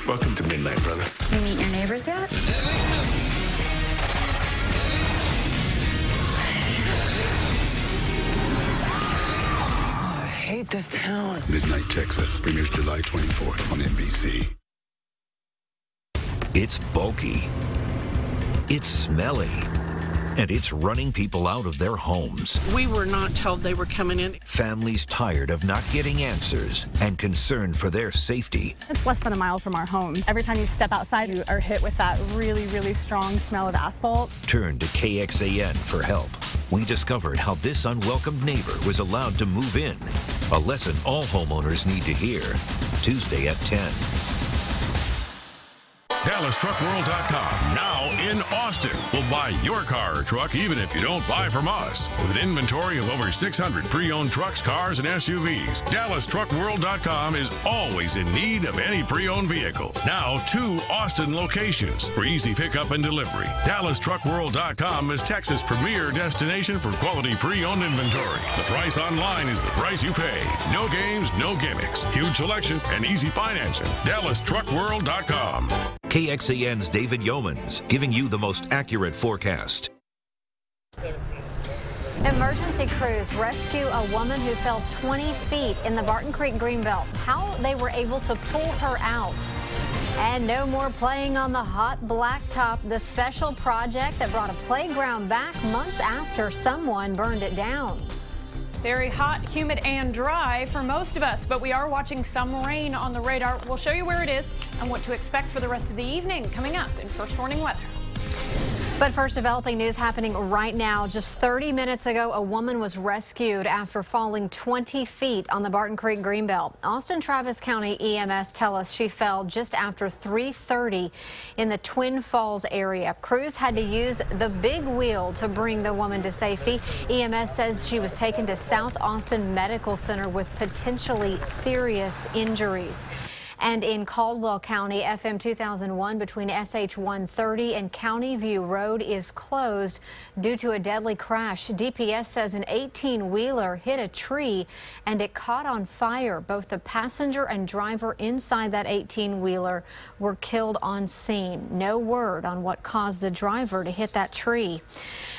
Welcome to midnight, brother. You meet your neighbors yet? I hate this town. Midnight Texas premieres July 24th on NBC. It's bulky. It's smelly. And it's running people out of their homes. We were not told they were coming in. Families tired of not getting answers and concerned for their safety. It's less than a mile from our home. Every time you step outside, you are hit with that really, really strong smell of asphalt. Turn to KXAN for help. We discovered how this unwelcomed neighbor was allowed to move in. A lesson all homeowners need to hear. Tuesday at 10. DallasTruckWorld.com, now in Austin. We'll buy your car or truck even if you don't buy from us. With an inventory of over 600 pre-owned trucks, cars, and SUVs, DallasTruckWorld.com is always in need of any pre-owned vehicle. Now 2 Austin locations for easy pickup and delivery. DallasTruckWorld.com is Texas' premier destination for quality pre-owned inventory. The price online is the price you pay. No games, no gimmicks. Huge selection and easy financing. DallasTruckWorld.com. KXAN's David Yeomans giving you the most accurate forecast. Emergency crews rescue a woman who fell 20 feet in the Barton Creek Greenbelt. How they were able to pull her out. And no more playing on the hot blacktop, the special project that brought a playground back months after someone burned it down. Very hot, humid, and dry for most of us, but we are watching some rain on the radar. We'll show you where it is and what to expect for the rest of the evening coming up in First Warning Weather. But first, developing news happening right now. Just 30 minutes ago, a woman was rescued after falling 20 feet on the Barton Creek Greenbelt. Austin Travis County EMS tell us she fell just after 3:30 in the Twin Falls area. Crews had to use the big wheel to bring the woman to safety. EMS says she was taken to South Austin Medical Center with potentially serious injuries. And in Caldwell County, FM 2001 between SH 130 and County View Road is closed due to a deadly crash. DPS says an 18-wheeler hit a tree and it caught on fire. Both the passenger and driver inside that 18-wheeler were killed on scene. No word on what caused the driver to hit that tree.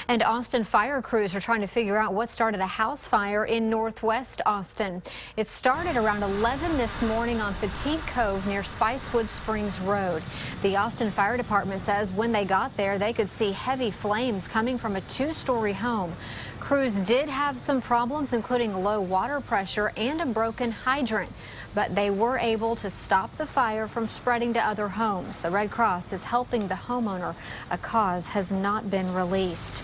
And Austin fire crews are trying to figure out what started a house fire in northwest Austin. It started around 11 this morning on Petite Cove near Spicewood Springs Road. The Austin Fire Department says when they got there, they could see heavy flames coming from a 2-story home. Crews did have some problems, including low water pressure and a broken hydrant, but they were able to stop the fire from spreading to other homes. The Red Cross is helping the homeowner. A cause has not been released.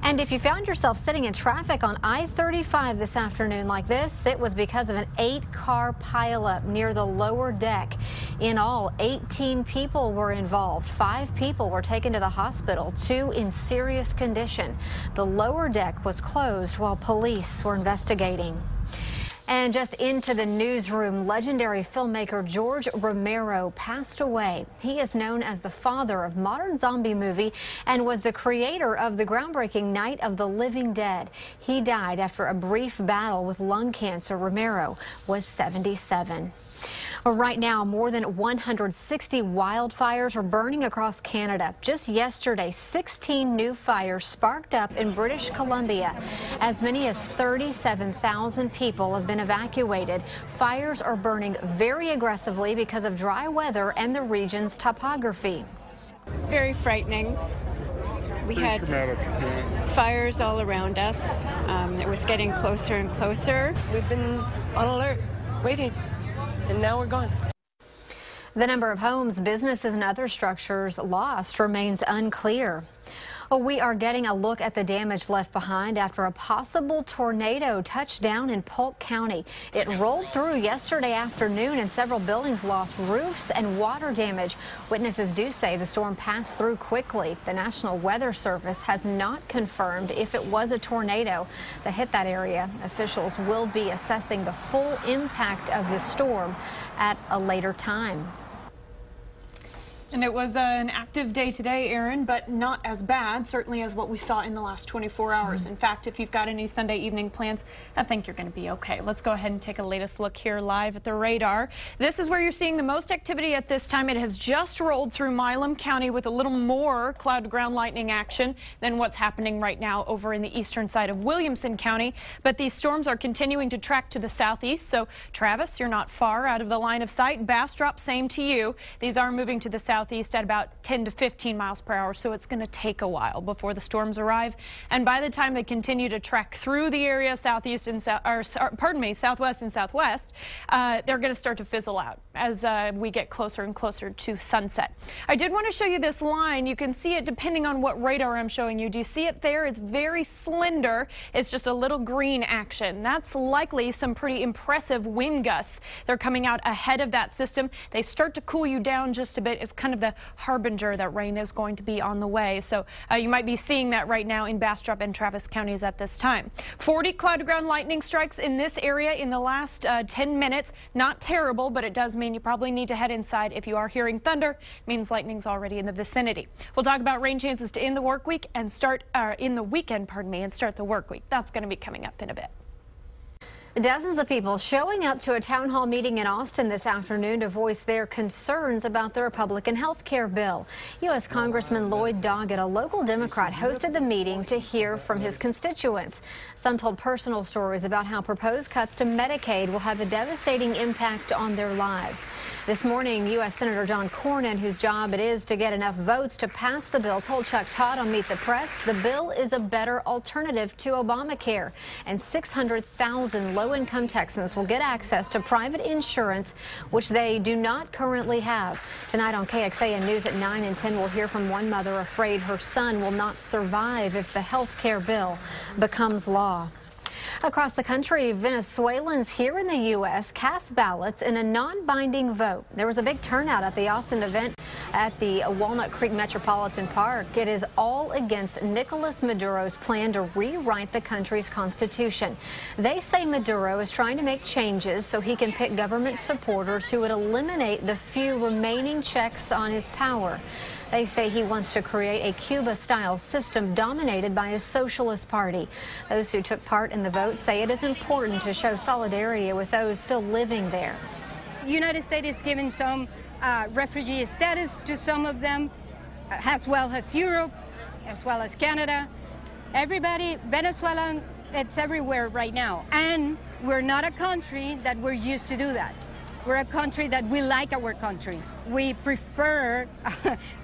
And if you found yourself sitting in traffic on I-35 this afternoon like this, it was because of an 8-car pileup near the lower deck. In all, 18 people were involved. 5 people were taken to the hospital, 2 in serious condition. The lower deck was closed while police were investigating. And just into the newsroom, legendary filmmaker George Romero passed away. He is known as the father of modern zombie movie and was the creator of the groundbreaking Night of the Living Dead. He died after a brief battle with lung cancer. Romero was 77. Right now, more than 160 wildfires are burning across Canada. Just yesterday, 16 new fires sparked up in British Columbia. As many as 37,000 people have been evacuated. Fires are burning very aggressively because of dry weather and the region's topography. Very frightening. We had fires all around us. It was getting closer and closer. We've been on alert, waiting. And now we're gone. The number of homes, businesses, and other structures lost remains unclear. We are getting a look at the damage left behind after a possible tornado touched down in Polk County. It rolled through yesterday afternoon and several buildings lost roofs and water damage. Witnesses do say the storm passed through quickly. The National Weather Service has not confirmed if it was a tornado that hit that area. Officials will be assessing the full impact of the storm at a later time. And it was an active day today, Aaron, but not as bad, certainly as what we saw in the last 24 hours. In fact, if you've got any Sunday evening plans, I think you're going to be okay. Let's go ahead and take a latest look here live at the radar. This is where you're seeing the most activity at this time. It has just rolled through Milam County with a little more cloud-to-ground lightning action than what's happening right now over in the eastern side of Williamson County. But these storms are continuing to track to the southeast. So, Travis, you're not far out of the line of sight. Bastrop, same to you. These are moving to the southeast at about 10 to 15 miles per hour, so it's going to take a while before the storms arrive. And by the time they continue to track through the area southwest and southwest, they're going to start to fizzle out as we get closer and closer to sunset. I did want to show you this line. You can see it depending on what radar I'm showing you. Do you see it there? It's very slender. It's just a little green action. That's likely some pretty impressive wind gusts. They're coming out ahead of that system. They start to cool you down just a bit. It's kind of the harbinger that rain is going to be on the way. So you might be seeing that right now in Bastrop and Travis counties at this time. 40 cloud-to-ground lightning strikes in this area in the last 10 minutes. Not terrible, but it does mean you probably need to head inside. If you are hearing thunder, it means lightning's already in the vicinity. We'll talk about rain chances to end the work week and start in the weekend, and start the work week. That's going to be coming up in a bit. Dozens of people showing up to a town hall meeting in Austin this afternoon to voice their concerns about the Republican health care bill. U.S. Congressman Lloyd Doggett, a local Democrat, hosted the meeting to hear from his constituents. Some told personal stories about how proposed cuts to Medicaid will have a devastating impact on their lives. This morning, U.S. Senator John Cornyn, whose job it is to get enough votes to pass the bill, told Chuck Todd on Meet the Press the bill is a better alternative to Obamacare, and 600,000 low-income Texans will get access to private insurance, which they do not currently have. Tonight on KXAN News at 9 and 10, we'll hear from one mother afraid her son will not survive if the health care bill becomes law. Across the country, Venezuelans here in the U.S. cast ballots in a non-binding vote. There was a big turnout at the Austin event at the Walnut Creek Metropolitan Park. It is all against Nicolas Maduro's plan to rewrite the country's constitution. They say Maduro is trying to make changes so he can pick government supporters who would eliminate the few remaining checks on his power. They say he wants to create a Cuba-style system dominated by a socialist party. Those who took part in the vote say it is important to show solidarity with those still living there. The United States is giving some refugee status to some of them, as well as Europe, as well as Canada. Everybody, Venezuela, it's everywhere right now. And we're not a country that we're used to do that. We're a country that we like our country. We prefer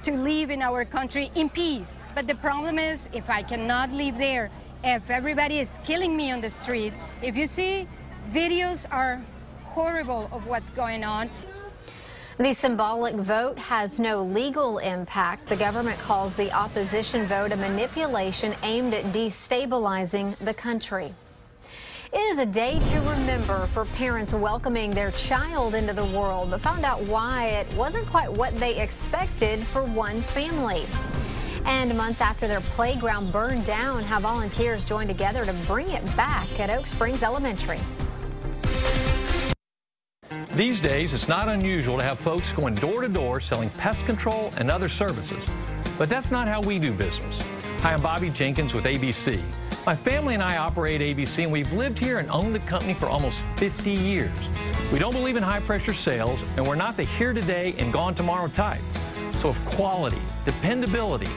to live in our country in peace. But the problem is, if I cannot live there, if everybody is killing me on the street, if you see, videos are horrible of what's going on. The symbolic vote has no legal impact. The government calls the opposition vote a manipulation aimed at destabilizing the country. It is a day to remember for parents welcoming their child into the world, but found out why it wasn't quite what they expected for one family. And months after their playground burned down, how volunteers joined together to bring it back at Oak Springs Elementary. These days, it's not unusual to have folks going door to door selling pest control and other services. But that's not how we do business. Hi, I'm Bobby Jenkins with ABC. My family and I operate ABC, and we've lived here and owned the company for almost 50 years. We don't believe in high-pressure sales, and we're not the here today and gone tomorrow type. So if quality, dependability,